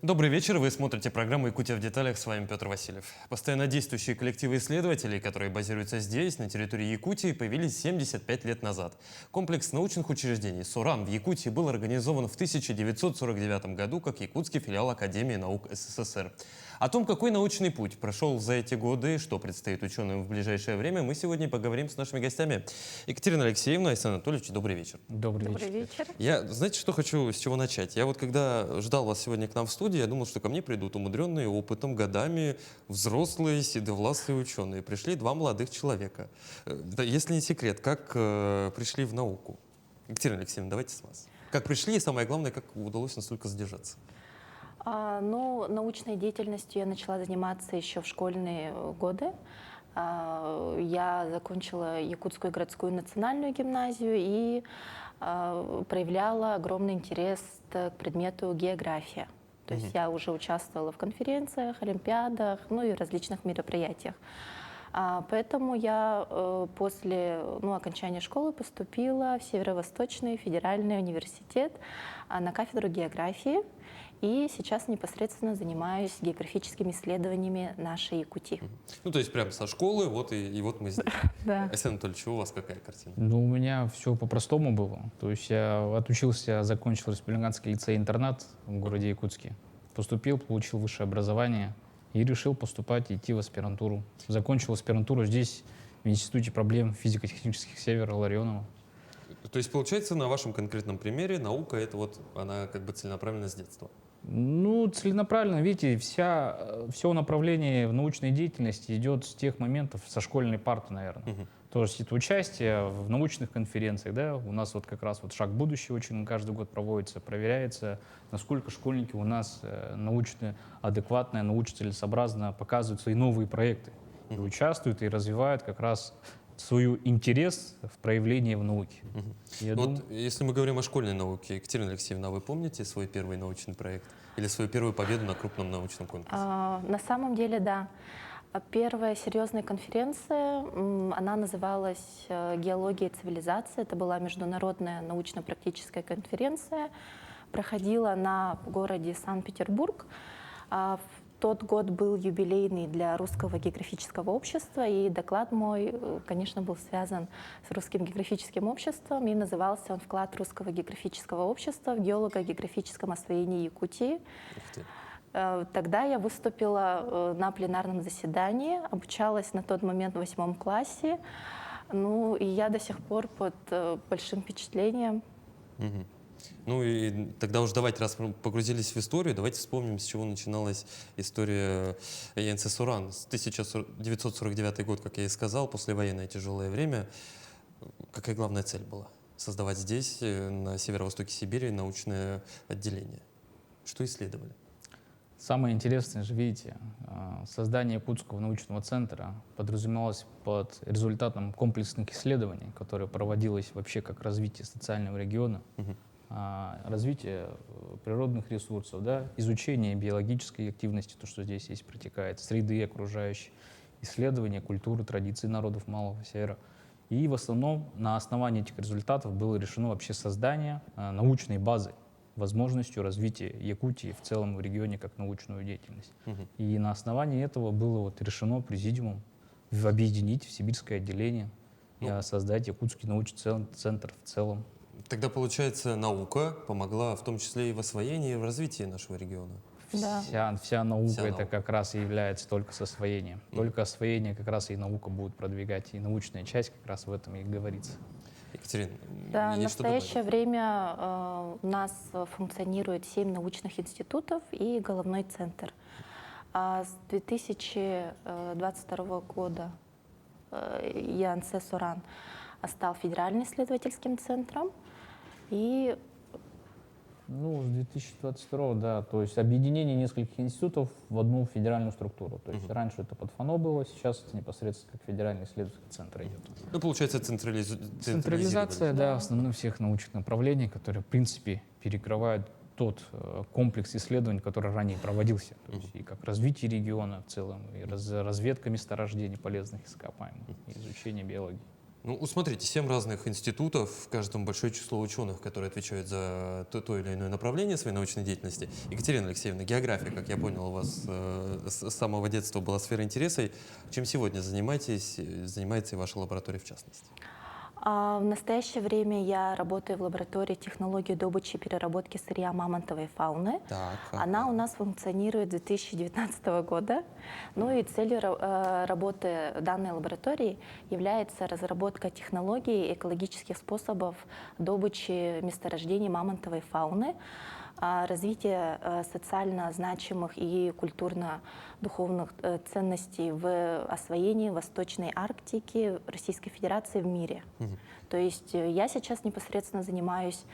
Добрый вечер, вы смотрите программу «Якутия в деталях», с вами Петр Васильев. Постоянно действующие коллективы исследователей, которые базируются здесь, на территории Якутии, появились 75 лет назад. Комплекс научных учреждений «Соран» в Якутии был организован в 1949 году как якутский филиал Академии наук СССР. О том, какой научный путь прошел за эти годы, что предстоит ученым в ближайшее время, мы сегодня поговорим с нашими гостями. Екатерина Алексеевна, Айсан Анатольевич, добрый вечер. Добрый Добрый вечер. вечер. Знаете, что хочу, с чего начать? Я вот когда ждал вас сегодня к нам в студии, я думал, что ко мне придут умудренные опытом, годами, взрослые, седовласые ученые. Пришли два молодых человека. Да, если не секрет, как пришли в науку? Екатерина Алексеевна, давайте с вас. Как пришли и, самое главное, как удалось настолько задержаться? Научной деятельностью я начала заниматься еще в школьные годы. Я закончила Якутскую городскую национальную гимназию и проявляла огромный интерес к предмету география. То есть я уже участвовала в конференциях, олимпиадах, и различных мероприятиях. Поэтому я после окончания школы поступила в Северо-Восточный федеральный университет на кафедру географии. И сейчас непосредственно занимаюсь географическими исследованиями нашей Якутии. То есть прямо со школы, вот мы здесь. Да. Айсан Анатольевич, у вас какая картина? У меня все по-простому было. То есть я отучился, закончил республиканский лицей-интернат в городе Якутске. Поступил, получил высшее образование и решил поступать, идти в аспирантуру. Закончил аспирантуру здесь, в Институте проблем физико-технических Севера Ларионова. То есть, получается, на вашем конкретном примере наука, она как бы целенаправлена с детства? Целенаправленно, видите, все направление в научной деятельности идет с тех моментов, со школьной парты, наверное. То есть это участие в научных конференциях, да, у нас как раз «Шаг в будущее» очень каждый год проводится, проверяется, насколько школьники у нас научно адекватно, научно целесообразно показывают свои новые проекты, и участвуют, и развивают как раз свой интерес в проявлении в науке. Если мы говорим о школьной науке, Екатерина Алексеевна, вы помните свой первый научный проект или свою первую победу на крупном научном конкурсе? На самом деле, да. Первая серьезная конференция, она называлась «Геология и цивилизация». Это была международная научно-практическая конференция. Проходила она в городе Санкт-Петербург. В тот год был юбилейный для Русского географического общества, и доклад мой, конечно, был связан с Русским географическим обществом, и назывался он «Вклад Русского географического общества в геолого-географическом освоении Якутии». Тогда я выступила на пленарном заседании, обучалась на тот момент в 8 классе, и я до сих пор под большим впечатлением. И тогда уж давайте, раз мы погрузились в историю, давайте вспомним, с чего начиналась история ЕНЦ «Соран». С 1949 год, как я и сказал, послевоенное тяжелое время. Какая главная цель была? Создавать здесь, на северо-востоке Сибири, научное отделение. Что исследовали? Самое интересное же, видите, создание Якутского научного центра подразумевалось под результатом комплексных исследований, которые проводилось вообще как развитие социального региона, развитие природных ресурсов, да, изучение биологической активности, то, что здесь есть, протекает, среды окружающей, исследование культуры, традиций народов Малого Севера. И в основном на основании этих результатов было решено вообще создание научной базы, возможностью развития Якутии в целом в регионе как научную деятельность. И на основании этого было решено президиумом объединить в сибирское отделение и создать Якутский научный центр в целом. Тогда, получается, наука помогла в том числе и в освоении, и в развитии нашего региона. Да. Вся наука это как раз и является только с освоением. Только освоение как раз и наука будет продвигать, и научная часть как раз в этом и говорится. Екатерина, да, в настоящее время у нас функционирует 7 научных институтов и головной центр. С 2022 года ЕНЦ «Соран» стал федеральным исследовательским центром. И с 2022, да, то есть объединение нескольких институтов в одну федеральную структуру. То есть раньше это под ФАНО было, сейчас это непосредственно как федеральный исследовательский центр идет. Получается, централизация, да, основных всех научных направлений, которые, в принципе, перекрывают тот комплекс исследований, который ранее проводился. То есть и как развитие региона в целом, и разведка месторождений полезных ископаемых, и изучение биологии. Ну, смотрите, 7 разных институтов, в каждом большое число ученых, которые отвечают за то или иное направление своей научной деятельности. Екатерина Алексеевна, география, как я понял, у вас с самого детства была сфера интереса. Чем сегодня занимается и ваша лаборатория в частности? В настоящее время я работаю в лаборатории технологии добычи и переработки сырья мамонтовой фауны. Так, Она у нас функционирует с 2019 года. Ну и целью работы данной лаборатории является разработка технологий и экологических способов добычи месторождений мамонтовой фауны, развитие социально значимых и культурно-духовных ценностей в освоении Восточной Арктики Российской Федерации в мире. То есть я сейчас непосредственно занимаюсь,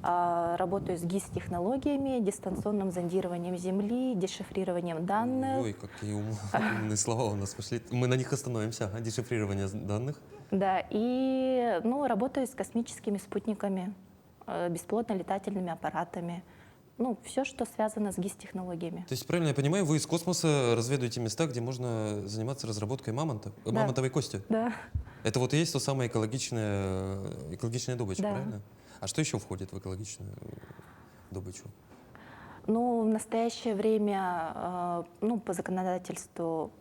работаю с ГИС-технологиями, дистанционным зондированием Земли, дешифрированием данных. Ой, какие умные слова у нас пошли. Мы на них остановимся. Дешифрирование данных. Да, и работаю с космическими спутниками, беспилотно-летательными аппаратами. Все, что связано с ГИС-технологиями. То есть, правильно я понимаю, вы из космоса разведываете места, где можно заниматься разработкой мамонтовой кости? Да. Это вот и есть то самое экологичная добыча, Да. правильно? А что еще входит в экологичную добычу? В настоящее время, по законодательству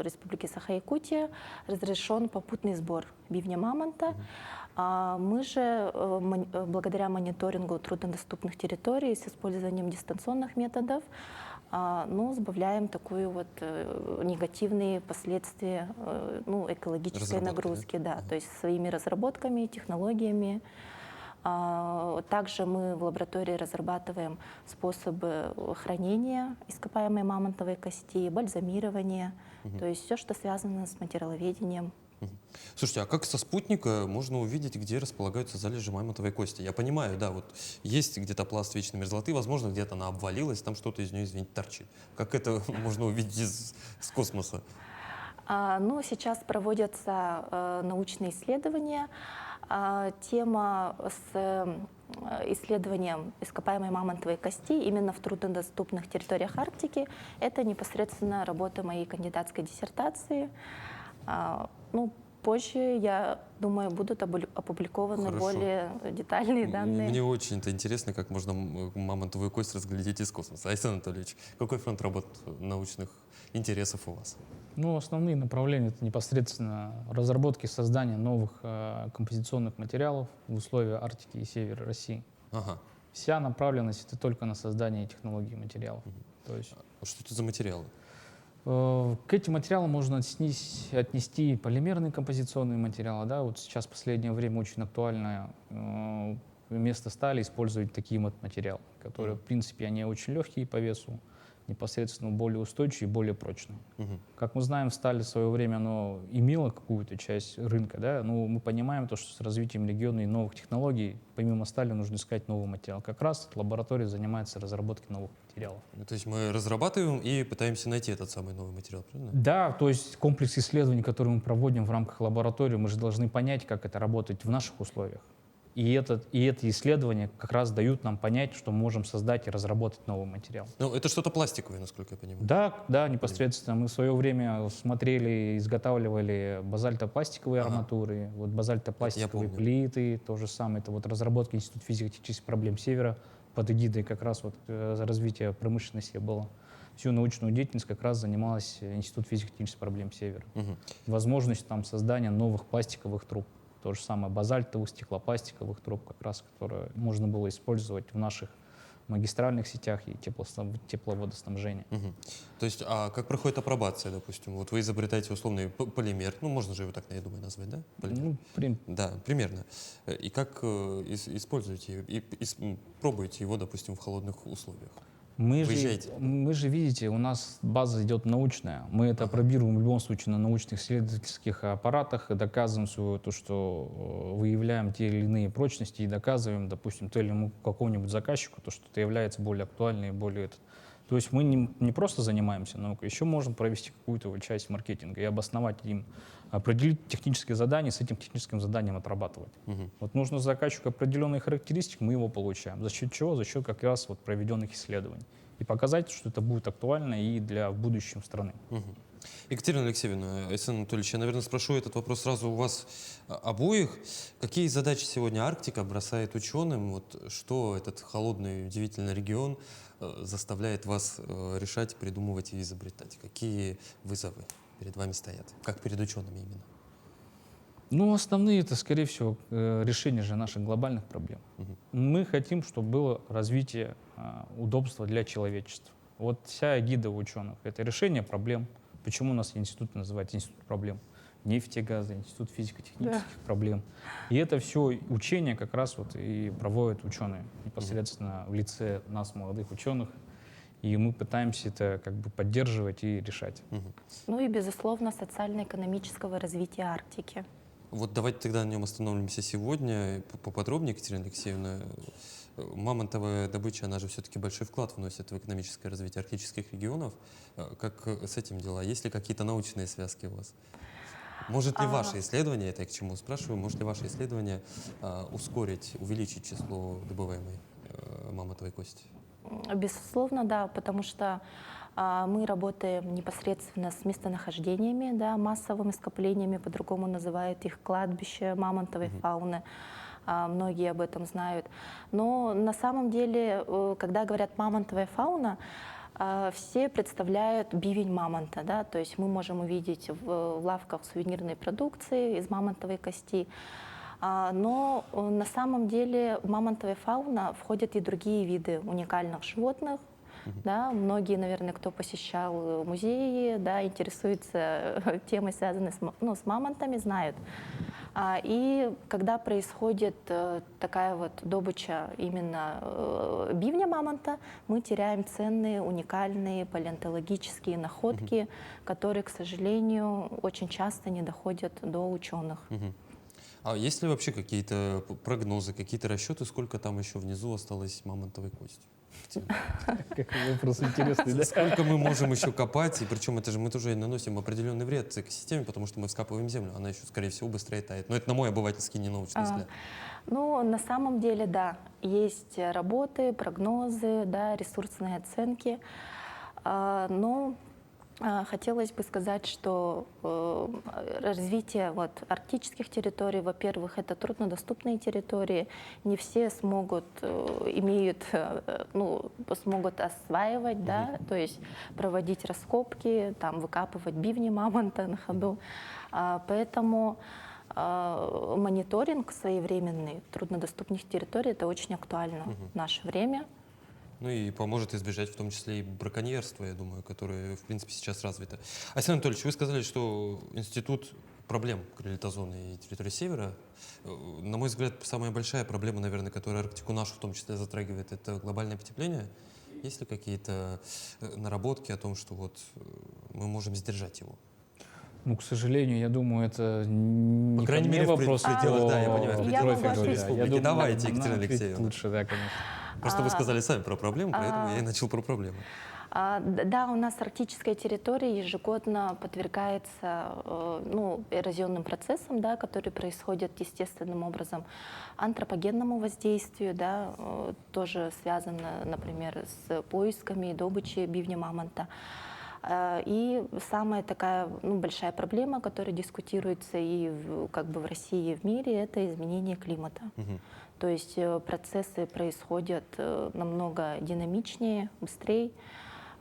Республики Саха-Якутия разрешен попутный сбор бивня мамонта. Мы же, благодаря мониторингу труднодоступных территорий с использованием дистанционных методов, сбавляем такую вот негативные последствия экологической нагрузки. Да? То есть своими разработками, технологиями. Также мы в лаборатории разрабатываем способы хранения ископаемой мамонтовой кости, бальзамирования, то есть все, что связано с материаловедением. Слушайте, а как со спутника можно увидеть, где располагаются залежи мамонтовой кости? Я понимаю, да, вот есть где-то пласт вечной мерзлоты, возможно, где-то она обвалилась, там что-то из нее, извините, торчит. Как это можно увидеть с космоса? Сейчас проводятся научные исследования. Тема с исследованием ископаемой мамонтовой кости именно в труднодоступных территориях Арктики — это непосредственно работа моей кандидатской диссертации. Позже, я думаю, будут опубликованы более детальные данные. Мне очень-то интересно, как можно мамонтовую кость разглядеть из космоса. Айсан Анатольевич, какой фронт работ научных интересов у вас? Основные направления — это непосредственно разработки и создания новых композиционных материалов в условиях Арктики и Севера России. Ага. Вся направленность — это только на создание технологий материалов. То есть, что это за материалы? к этим материалам можно отнести полимерные композиционные материалы. Да? Вот сейчас в последнее время очень актуально вместо стали использовать такие вот материалы, которые, в принципе, они очень легкие по весу, непосредственно более устойчивые и более прочные. Как мы знаем, сталь в свое время имела какую-то часть рынка, да? Но мы понимаем, что с развитием региона и новых технологий, помимо стали, нужно искать новый материал. Как раз лаборатория занимается разработкой новых материалов. То есть мы разрабатываем и пытаемся найти этот самый новый материал, правильно? Да, то есть комплекс исследований, который мы проводим в рамках лаборатории, мы же должны понять, как это работает в наших условиях. И эти исследования как раз дают нам понять, что мы можем создать и разработать новый материал. Ну, это что-то пластиковое, насколько я понимаю. Да, непосредственно. Мы в свое время смотрели, изготавливали базальтопластиковые арматуры, вот базальтопластиковые плиты, то же самое. Это вот разработка Института физико-технических проблем Севера под эгидой как раз вот развития промышленности было. Всю научную деятельность как раз занималась Институт физико-технических проблем Севера. Возможность там создания новых пластиковых труб. То же самое базальтовых, стеклопластиковых труб, как раз, которые можно было использовать в наших магистральных сетях и тепловодоснабжения. То есть, а как проходит апробация, допустим? Вот вы изобретаете условный полимер, можно же его так, я думаю, назвать, да? Полимер. Да, примерно. И как используете и пробуете его, допустим, в холодных условиях? Мы же, видите, у нас база идет научная. Мы это опробируем в любом случае на научных исследовательских аппаратах и доказываем то, что выявляем те или иные прочности и доказываем, допустим, какому-нибудь заказчику, то, что это является более актуальным и более... То есть мы не просто занимаемся наукой, еще можем провести какую-то часть маркетинга и обосновать им, определить технические задания, с этим техническим заданием отрабатывать. Вот нужно заказчику определенные характеристики, мы его получаем. За счет чего? За счет как раз вот проведенных исследований. И показать, что это будет актуально и для будущего страны. Екатерина Алексеевна, Александр Анатольевич, я, наверное, спрошу этот вопрос сразу у вас обоих. Какие задачи сегодня Арктика бросает ученым? Вот что этот холодный, удивительный регион заставляет вас решать, придумывать и изобретать? Какие вызовы перед вами стоят? Как перед учеными именно? Ну, основные это, скорее всего, решение же наших глобальных проблем. Мы хотим, чтобы было развитие удобства для человечества. Вот вся эгида ученых — это решение проблем. Почему у нас институт называется институт проблем? Нефти, газа, институт физико-технических проблем. И это все учение как раз вот и проводят ученые непосредственно в лице нас, молодых ученых. И мы пытаемся это как бы поддерживать и решать. Ну и, безусловно, социально-экономического развития Арктики. Вот давайте тогда на нем остановимся сегодня поподробнее, Екатерина Алексеевна. Мамонтовая добыча, она же все-таки большой вклад вносит в экономическое развитие арктических регионов. Как с этим дела? Есть ли какие-то научные связки у вас? Может ли ваше исследование, это я к чему спрашиваю, может ли ваше исследование ускорить, увеличить число добываемой мамонтовой кости? Безусловно, да, потому что мы работаем непосредственно с местонахождениями, да, массовыми скоплениями, по-другому называют их кладбище мамонтовой фауны. Многие об этом знают. Но на самом деле, когда говорят мамонтовая фауна, все представляют бивень мамонта, да, то есть мы можем увидеть в лавках сувенирной продукции из мамонтовой кости. Но на самом деле в мамонтовая фауна входят и другие виды уникальных животных. Да, многие, наверное, кто посещал музеи, да, интересуются темой, связанной с мамонтами, знают. И когда происходит такая вот добыча именно бивня мамонта, мы теряем ценные, уникальные палеонтологические находки, которые, к сожалению, очень часто не доходят до ученых. А есть ли вообще какие-то прогнозы, какие-то расчеты, сколько там еще внизу осталось мамонтовой кости? Какой вопрос интересный, да? Сколько мы можем еще копать, и причем это же мы тоже наносим определенный вред экосистеме, потому что мы вскапываем землю, она еще, скорее всего, быстрее тает. Но это на мой обывательский ненаучный взгляд. Ну, на самом деле, да, есть работы, прогнозы, да, ресурсные оценки, но хотелось бы сказать, что развитие вот арктических территорий, во-первых, это труднодоступные территории, не все смогут, смогут осваивать, да, то есть проводить раскопки, там, выкапывать бивни мамонта на ходу. Поэтому мониторинг своевременный труднодоступных территорий — это очень актуально в наше время. Ну и поможет избежать в том числе и браконьерства, я думаю, которое, в принципе, сейчас развито. Александр Анатольевич, вы сказали, что институт проблем крилитозоны и территории Севера. На мой взгляд, самая большая проблема, наверное, которая Арктику нашу в том числе затрагивает, это глобальное потепление. Есть ли какие-то наработки о том, что вот мы можем сдержать его? Ну, к сожалению, я думаю, это не По крайней ко мне мере, вопрос, в пределах, да, я понимаю, в Я пределах могу ответить. республики. Я думаю, Давайте, она Екатерина ответит Алексеевна. лучше, да, конечно. Просто вы сказали сами про проблему, поэтому я и начал про проблему. Да, у нас арктическая территория ежегодно подвергается эрозионным процессам, да, которые происходят естественным образом, антропогенному воздействию, да, тоже связано, например, с поисками и добычей бивня мамонта. И самая такая большая проблема, которая дискутируется и в России, и в мире, это изменение климата. То есть процессы происходят намного динамичнее, быстрее.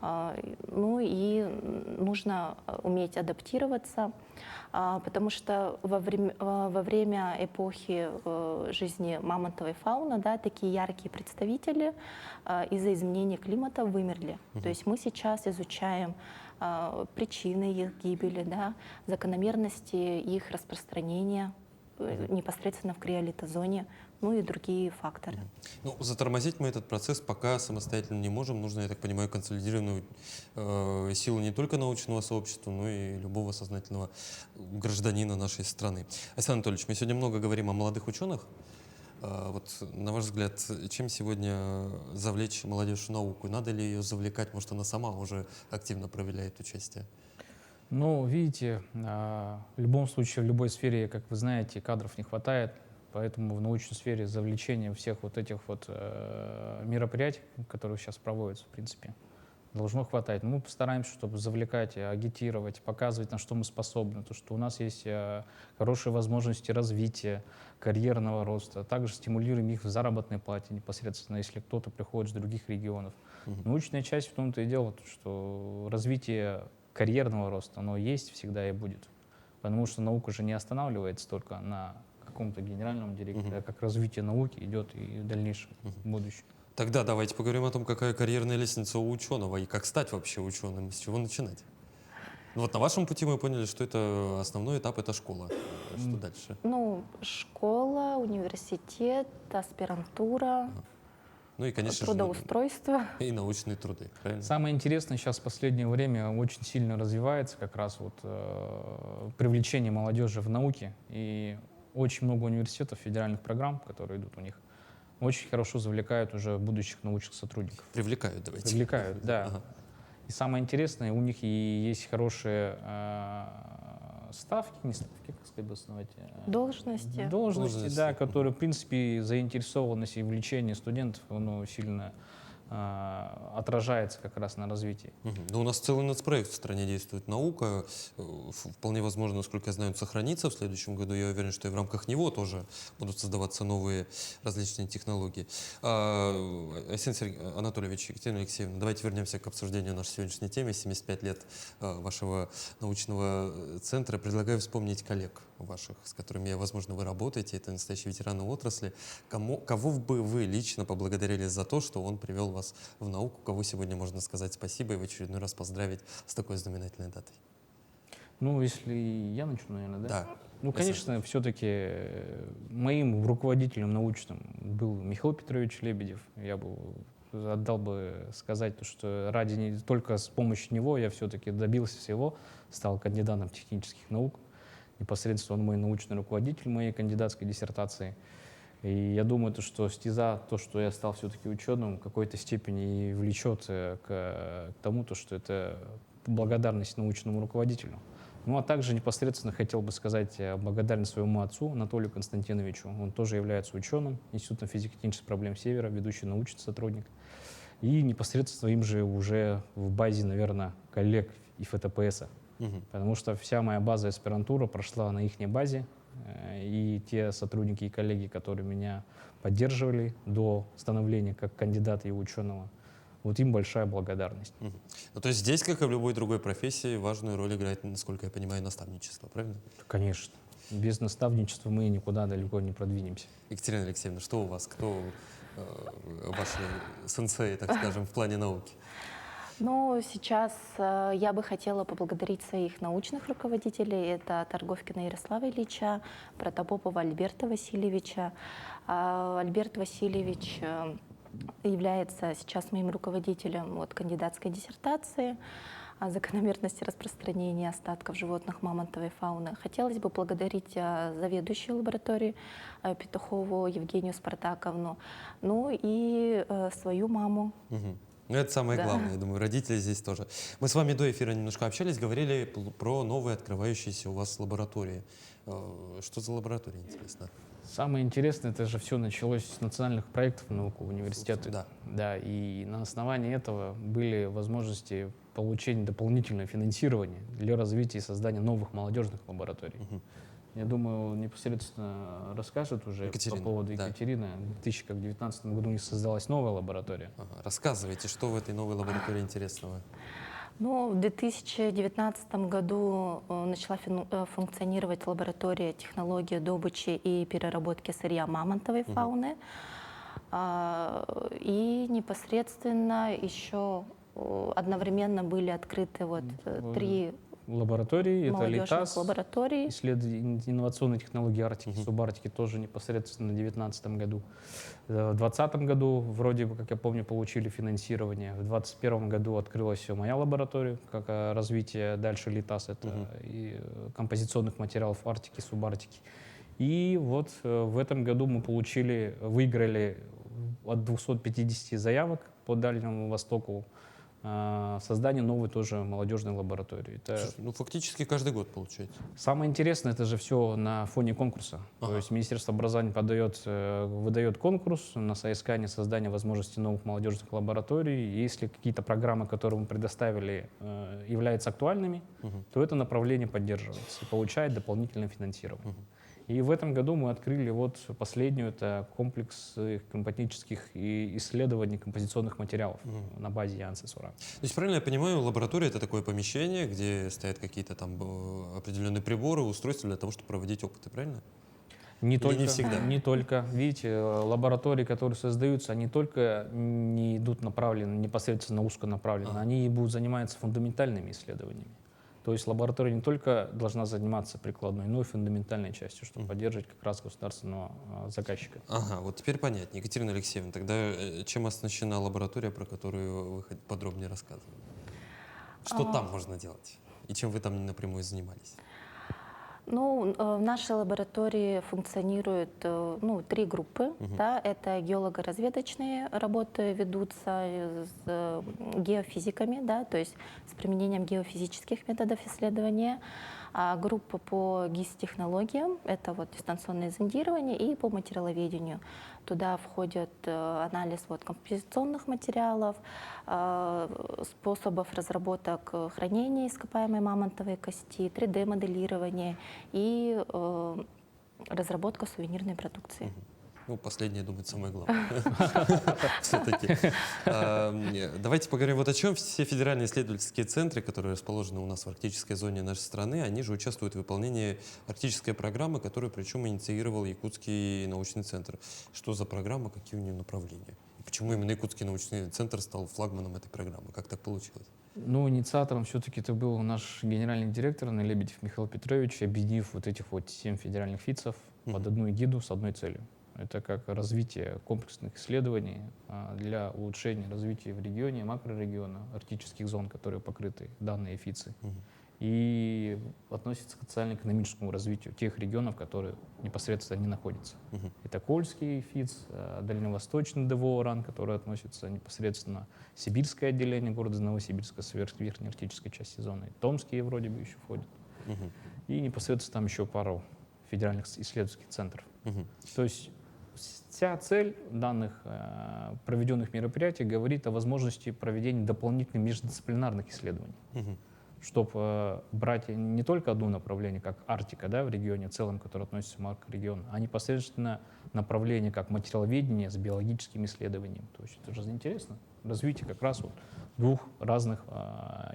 Ну и нужно уметь адаптироваться, потому что во время эпохи жизни мамонтовой фауны, да, такие яркие представители из-за изменения климата вымерли. То есть мы сейчас изучаем причины их гибели, да, закономерности их распространения непосредственно в криолитозоне, ну и другие факторы. Ну, затормозить мы этот процесс пока самостоятельно не можем. Нужно, я так понимаю, консолидированную силу не только научного сообщества, но и любого сознательного гражданина нашей страны. Александр Анатольевич, мы сегодня много говорим о молодых ученых. Вот, на ваш взгляд, чем сегодня завлечь молодежь в науку? Надо ли ее завлекать? Может, она сама уже активно проявляет участие? Ну, видите, в любом случае, в любой сфере, как вы знаете, кадров не хватает, поэтому в научной сфере завлечение всех вот этих вот мероприятий, которые сейчас проводятся, в принципе, Должно хватать. Мы постараемся, чтобы завлекать, агитировать, показывать, на что мы способны, то, что у нас есть хорошие возможности развития, карьерного роста. Также стимулируем их в заработной плате непосредственно, если кто-то приходит с других регионов. Научная часть в том-то и дело, что развитие карьерного роста, оно есть всегда и будет. Потому что наука же не останавливается только на каком-то генеральном директоре, а как развитие науки идет и в дальнейшем будущем. Тогда давайте поговорим о том, какая карьерная лестница у ученого и как стать вообще ученым, с чего начинать. Ну вот на вашем пути мы поняли, что это основной этап, это школа. Что дальше? Ну, школа, университет, аспирантура, Ну и, конечно же, трудоустройство. и научные труды, правильно? Самое интересное сейчас в последнее время очень сильно развивается как раз вот привлечение молодежи в науке. И очень много университетов, федеральных программ, которые идут у них, очень хорошо завлекают уже будущих научных сотрудников. Привлекают, давайте. Привлекают, да. Ага. И самое интересное, у них и есть хорошие ставки, не ставки, как сказать, обосновать, Должности. должности, да, которые, в принципе, заинтересованность и влечение студентов, оно сильно отражается как раз на развитии. Ну, у нас целый нацпроект в стране действует. Наука, вполне возможно, насколько я знаю, он сохранится в следующем году. Я уверен, что и в рамках него тоже будут создаваться новые различные технологии. Арсений Анатольевич, Екатерина Алексеевна, давайте вернемся к обсуждению нашей сегодняшней темы. 75 лет вашего научного центра. Предлагаю вспомнить коллег ваших, с которыми, возможно, вы работаете. Это настоящие ветераны отрасли. Кого бы вы лично поблагодарили за то, что он привел вас в науку? Кого сегодня можно сказать спасибо и в очередной раз поздравить с такой знаменательной датой? Ну, если я начну, наверное, да? Да. Ну, конечно, все-таки моим руководителем научным был Михаил Петрович Лебедев. Я бы отдал бы сказать, что ради не только с помощью него я все-таки добился всего, стал кандидатом технических наук. Непосредственно он мой научный руководитель моей кандидатской диссертации. И я думаю, что стеза, то, что я стал все-таки ученым, в какой-то степени и влечет к тому, что это благодарность научному руководителю. Ну, а также непосредственно хотел бы сказать благодарность своему отцу, Анатолию Константиновичу. Он тоже является ученым Института физико-технических проблем Севера, ведущий научный сотрудник. И непосредственно им же уже в базе, наверное, коллег ИФТПСа. Потому что вся моя база аспирантура прошла на их базе. И те сотрудники и коллеги, которые меня поддерживали до становления как кандидата и ученого, вот им большая благодарность. Ну, то есть здесь, как и в любой другой профессии, важную роль играет, насколько я понимаю, наставничество, правильно? Конечно. Без наставничества мы никуда далеко не продвинемся. Екатерина Алексеевна, что у вас? Кто ваши сенсеи, так скажем, в плане науки? Ну, сейчас я бы хотела поблагодарить своих научных руководителей. Это Торговкина Ярослава Ильича, Протопопова Альберта Васильевича. Альберт Васильевич является сейчас моим руководителем кандидатской диссертации о закономерности распространения остатков животных мамонтовой фауны. Хотелось бы поблагодарить заведующую лаборатории Петухову Евгению Спартаковну, ну и свою маму. Ну, это самое главное, я думаю, родители здесь тоже. Мы с вами до эфира немножко общались, говорили про новые открывающиеся у вас лаборатории. Что за лаборатории, интересно? Самое интересное, это же все началось с национальных проектов науки университета. Да. Да, и на основании этого были возможности получения дополнительного финансирования для развития и создания новых молодежных лабораторий. Я думаю, непосредственно расскажет уже Екатерина, по поводу Екатерины. В 2019 году у них создалась новая лаборатория. Рассказывайте, что в этой новой лаборатории интересного? Ну, в 2019 году начала функционировать лаборатория технологии добычи и переработки сырья мамонтовой фауны. И непосредственно еще одновременно были открыты три лаборатории. Это молодежных ЛИТАС, лаборатории. инновационные технологии Арктики, субарктики, тоже непосредственно в 2019 году. В 2020 году, вроде бы, как я помню, получили финансирование. В 2021 году открылась моя лаборатория, как развитие дальше ЛИТАС, это и композиционных материалов Арктики, субарктики. И вот в этом году мы выиграли от 250 заявок по Дальнему Востоку создание новой тоже молодежной лаборатории. Это Ну, фактически каждый год получается. самое интересное, это же все на фоне конкурса. Ага. То есть Министерство образования выдает конкурс на соискание создания возможностей новых молодежных лабораторий. И если какие-то программы, которые мы предоставили, являются актуальными, то это направление поддерживается и получает дополнительное финансирование. И в этом году мы открыли вот последнюю, это комплекс компонических исследований композиционных материалов на базе Янсен Суран. То есть, правильно я понимаю, лаборатория — это такое помещение, где стоят какие-то там определенные приборы, устройства для того, чтобы проводить опыты, правильно? Не Или только, не всегда? не только. Видите, лаборатории, которые создаются, они только не идут направлены, непосредственно узконаправленно, они будут заниматься фундаментальными исследованиями. То есть лаборатория не только должна заниматься прикладной, но и фундаментальной частью, чтобы поддерживать как раз государственного заказчика. Ага, вот теперь понятнее. Екатерина Алексеевна, тогда чем оснащена лаборатория, про которую вы подробнее рассказывали? Что там можно делать? И чем вы там напрямую занимались? Ну, в нашей лаборатории функционируют 3 группы. Да, это геолого-разведочные работы ведутся с геофизиками, да, то есть с применением геофизических методов исследования. А группа по ГИС-технологиям — это вот дистанционное зондирование, и по материаловедению. Туда входит анализ композиционных материалов, способов разработок хранения ископаемой мамонтовой кости, 3D-моделирование и разработка сувенирной продукции. Ну, последнее, думаю, самое главное. Все-таки. Давайте поговорим вот о чем. Все федеральные исследовательские центры, которые расположены у нас в арктической зоне нашей страны, они же участвуют в выполнении арктической программы, которую причем инициировал Якутский научный центр. Что за программа, какие у нее направления? Почему именно Якутский научный центр стал флагманом этой программы? Как так получилось? Ну, инициатором все-таки это был наш генеральный директор Лебедев Михаил Петрович, объединив вот этих 7 федеральных ФИЦов под одну эгиду с одной целью. Это как развитие комплексных исследований для улучшения развития в регионе, макрорегиона, арктических зон, которые покрыты данные ФИЦы. И относится к социально-экономическому развитию тех регионов, которые непосредственно не находятся. Это Кольский ФИЦ, Дальневосточный ДВО РАН, который относится непосредственно Сибирское отделение города Новосибирска, верхней арктической части зоны. Томские вроде бы еще входят. И непосредственно там еще пару федеральных исследовательских центров. То есть вся цель данных проведенных мероприятий говорит о возможности проведения дополнительных междисциплинарных исследований, чтобы брать не только одно направление, как Арктика, да, в регионе в целом, которое относится к макрорегиону, а непосредственно направление как материаловедение с биологическими исследованиями. То есть это же интересно. Развитие как раз 2 разных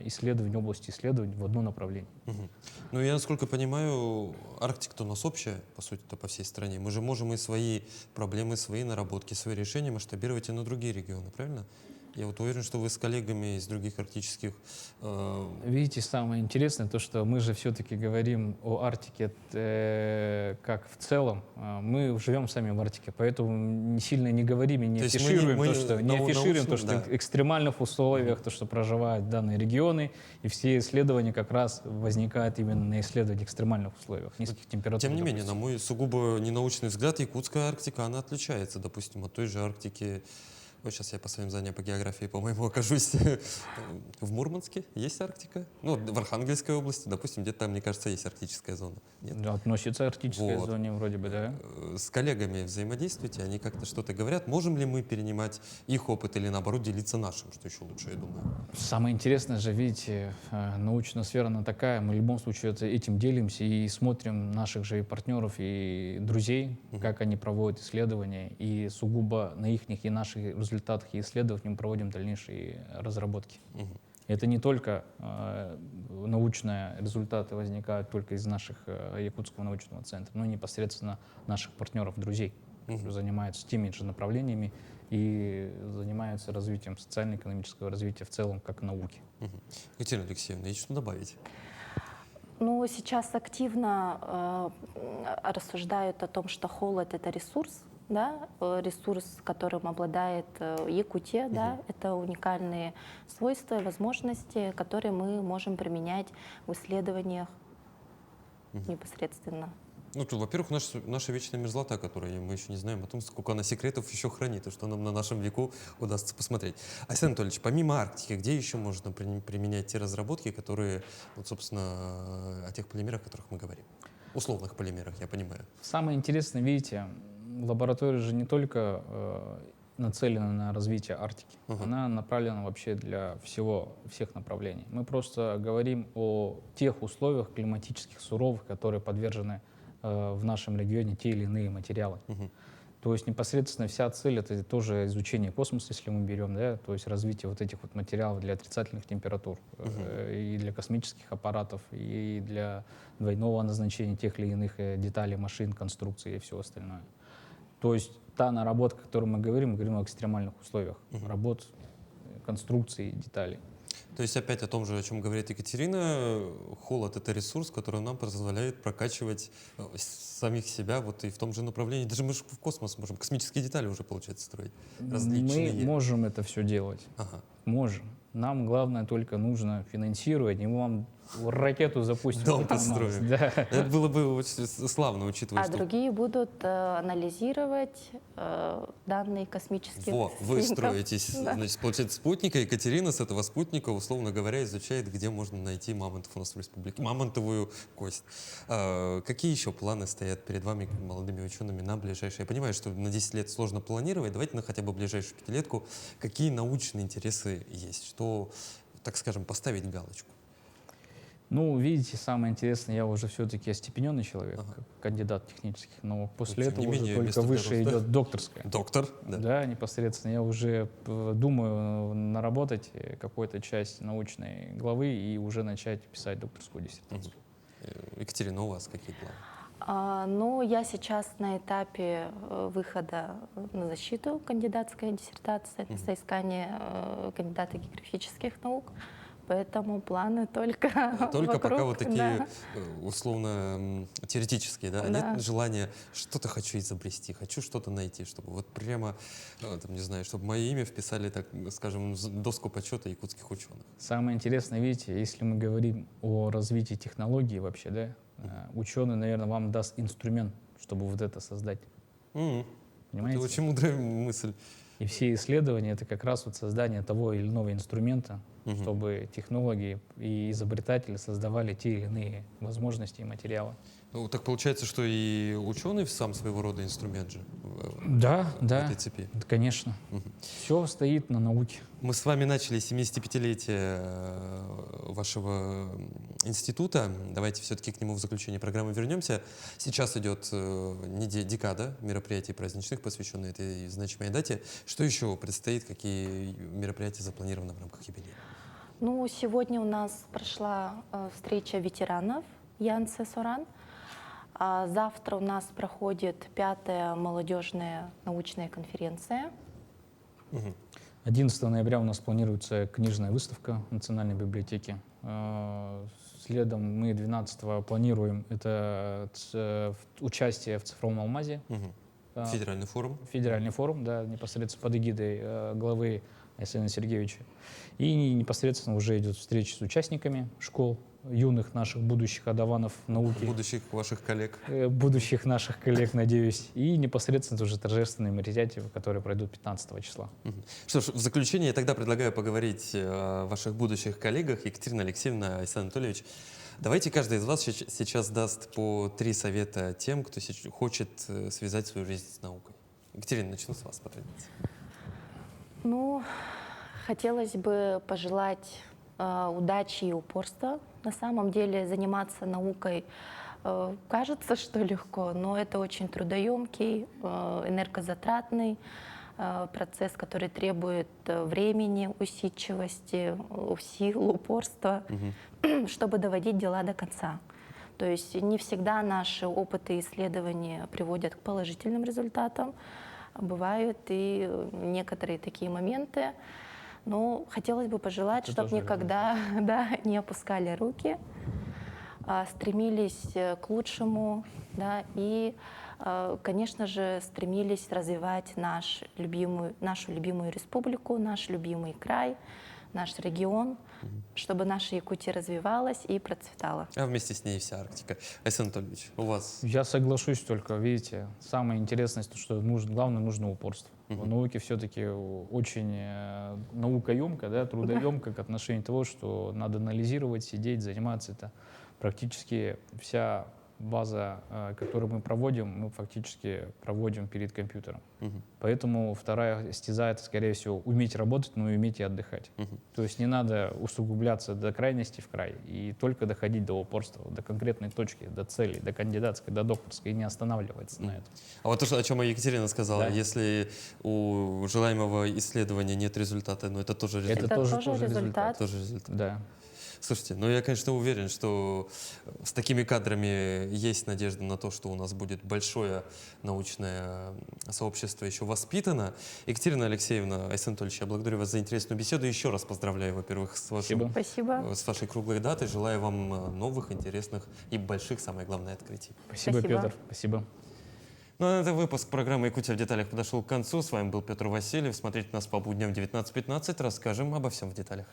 исследований, области исследований в одно направление. Ну, я, насколько понимаю, Арктика-то у нас общая, по сути-то, по всей стране. Мы же можем и свои проблемы, свои наработки, свои решения масштабировать и на другие регионы, правильно? Я вот уверен, что вы с коллегами из других арктических... Видите, самое интересное, то, что мы же все-таки говорим о Арктике как в целом. Мы живем сами в Арктике, поэтому не сильно не говорим и не афишируем то, что в экстремальных условиях, то, что проживают данные регионы, и все исследования как раз возникают именно на исследованиях экстремальных условиях, низких температур. Тем не менее, на мой сугубо ненаучный взгляд, якутская Арктика, она отличается, допустим, от той же Арктики. Вот сейчас я по своим знаниям по географии, по-моему, окажусь в Мурманске. Есть Арктика? Ну, в Архангельской области, допустим, где-то там, мне кажется, есть арктическая зона. Нет? Да, относится к арктической зоне вроде бы, да. С коллегами взаимодействуете, они как-то что-то говорят. Можем ли мы перенимать их опыт или, наоборот, делиться нашим, что еще лучше, я думаю? Самое интересное же, видите, научная сфера, она такая, мы в любом случае этим делимся и смотрим наших же и партнеров, и друзей, как они проводят исследования, и сугубо на их и наших результатах и исследований мы проводим дальнейшие разработки. Это не только научные результаты возникают только из наших Якутского научного центра, но и непосредственно наших партнеров, друзей, которые занимаются теми же направлениями и занимаются развитием социально-экономического развития в целом как науки. Екатерина Алексеевна, есть что добавить? Ну, сейчас активно рассуждают о том, что холод — это ресурс, да, ресурс, которым обладает Якутия, да, это уникальные свойства и возможности, которые мы можем применять в исследованиях непосредственно. Ну, то, во-первых, наша вечная мерзлота, которую мы еще не знаем о том, сколько она секретов еще хранит, и что нам на нашем веку удастся посмотреть. Александр Анатольевич, помимо Арктики, где еще можно применять те разработки, которые, вот, собственно, о тех полимерах, о которых мы говорим? Условных полимерах, я понимаю. Самое интересное, видите, лаборатория же не только нацелена на развитие Арктики, она направлена вообще для всех направлений. Мы просто говорим о тех условиях климатических суровых, которые подвержены в нашем регионе те или иные материалы. То есть непосредственно вся цель — это тоже изучение космоса, если мы берем, да, то есть развитие вот этих вот материалов для отрицательных температур, и для космических аппаратов, и для двойного назначения тех или иных деталей машин, конструкций и всего остальное. То есть та наработка, о которой мы говорим о экстремальных условиях работ, конструкций, деталей. То есть опять о том же, о чем говорит Екатерина, холод — это ресурс, который нам позволяет прокачивать самих себя вот и в том же направлении. Даже мы же в космос можем космические детали уже, получается, строить. Различные. Мы можем это все делать. Ага. Можем. Нам главное только нужно финансировать, и мы вам ракету запустим. Дом в космос. построим. Да. Это было бы очень славно, учитывая, А что... другие будут анализировать данные космических Вы снимков. строитесь, Да. значит, получается, спутника. Екатерина с этого спутника, условно говоря, изучает, где можно найти мамонтов у нас в республике, мамонтовую кость. Какие еще планы стоят перед вами, молодыми учеными, на ближайшие? Я понимаю, что на 10 лет сложно планировать. Давайте на хотя бы ближайшую пятилетку. Какие научные интересы есть? Что, так скажем, поставить галочку? Ну, видите, самое интересное, я уже все-таки остепененный человек, как кандидат технических наук. После тем этого не уже менее, только место для выше роста. идет докторская. Доктор? Да, непосредственно. Я уже думаю наработать какую-то часть научной главы и уже начать писать докторскую диссертацию. Екатерина, у вас какие планы? Ну, я сейчас на этапе выхода на защиту кандидатской диссертации, на соискание кандидата географических наук. Поэтому планы только Только вокруг, пока вот такие да. условно теоретические, да? Да. Нет желания что-то хочу изобрести, хочу что-то найти, чтобы вот прямо, там, не знаю, чтобы мое имя вписали, так скажем, в доску почета якутских ученых. Самое интересное, видите, если мы говорим о развитии технологий вообще, да, ученый, наверное, вам даст инструмент, чтобы вот это создать. Это Понимаете? очень мудрая мысль. И все исследования — это как раз вот создание того или иного инструмента, чтобы технологи и изобретатели создавали те или иные возможности и материалы. Ну, так получается, что и ученый сам своего рода инструмент же Да, в да, этой цепи. конечно. Все стоит на науке. Мы с вами начали 75-летие вашего института. Давайте все-таки к нему в заключение программы вернемся. Сейчас идет декада мероприятий праздничных, посвященных этой значимой дате. Что еще предстоит? Какие мероприятия запланированы в рамках юбилея? Ну, сегодня у нас прошла встреча ветеранов Янце Соран. А завтра у нас проходит 5-я молодежная научная конференция. 11 ноября у нас планируется книжная выставка в Национальной библиотеке. Следом мы 12-го планируем участие в цифровом алмазе. Федеральный форум. Федеральный форум, да, непосредственно под эгидой главы Александра Сергеевича. И непосредственно уже идет встреча с участниками школ, юных наших будущих адаванов науки. Будущих ваших коллег. Будущих наших коллег, надеюсь. И непосредственно уже торжественные мероприятия, которые пройдут 15 числа. Что ж, в заключение я тогда предлагаю поговорить о ваших будущих коллегах. Екатерина Алексеевна, Александр Анатольевич, давайте каждый из вас сейчас даст по 3 совета тем, кто хочет связать свою жизнь с наукой. Екатерина, начну с вас, по традиции. Ну, хотелось бы пожелать удачи и упорства. На самом деле заниматься наукой кажется, что легко, но это очень трудоемкий, энергозатратный процесс, который требует времени, усидчивости, сил, упорства, чтобы доводить дела до конца. То есть не всегда наши опыты и исследования приводят к положительным результатам. Бывают и некоторые такие моменты. Но хотелось бы пожелать, чтобы никогда не опускали руки, стремились к лучшему, да, и, конечно же, стремились развивать нашу любимую республику, наш любимый край, наш регион, чтобы наша Якутия развивалась и процветала. А вместе с ней и вся Арктика. Айсан Анатольевич, у вас... Я соглашусь, только, видите, самое интересное, что нужно, главное, нужно упорство. В науке все-таки очень наукоемко, да, трудоемко к отношению того, что надо анализировать, сидеть, заниматься. Это практически вся база, которую мы проводим, мы фактически проводим перед компьютером. Поэтому вторая стезя — это, скорее всего, уметь работать, но и уметь и отдыхать. То есть не надо усугубляться до крайности в край и только доходить до упорства, до конкретной точки, до цели, до кандидатской, до докторской, и не останавливаться на этом. А вот то, о чем Екатерина сказала, Да. если у желаемого исследования нет результата, ну это тоже результат. Это тоже результат. Тоже результат. Да. Слушайте, ну я, конечно, уверен, что с такими кадрами есть надежда на то, что у нас будет большое научное сообщество еще воспитано. Екатерина Алексеевна, Айсан Анатольевич, я благодарю вас за интересную беседу. Еще раз поздравляю, во-первых, Спасибо. Спасибо. с вашей круглой датой. Желаю вам новых, интересных и больших, самое главное, открытий. Спасибо, Спасибо. Петр. Спасибо. Ну а на этом выпуск программы «Якутия в деталях» подошел к концу. С вами был Петр Васильев. Смотрите нас по будням в 19:15. Расскажем обо всем в деталях.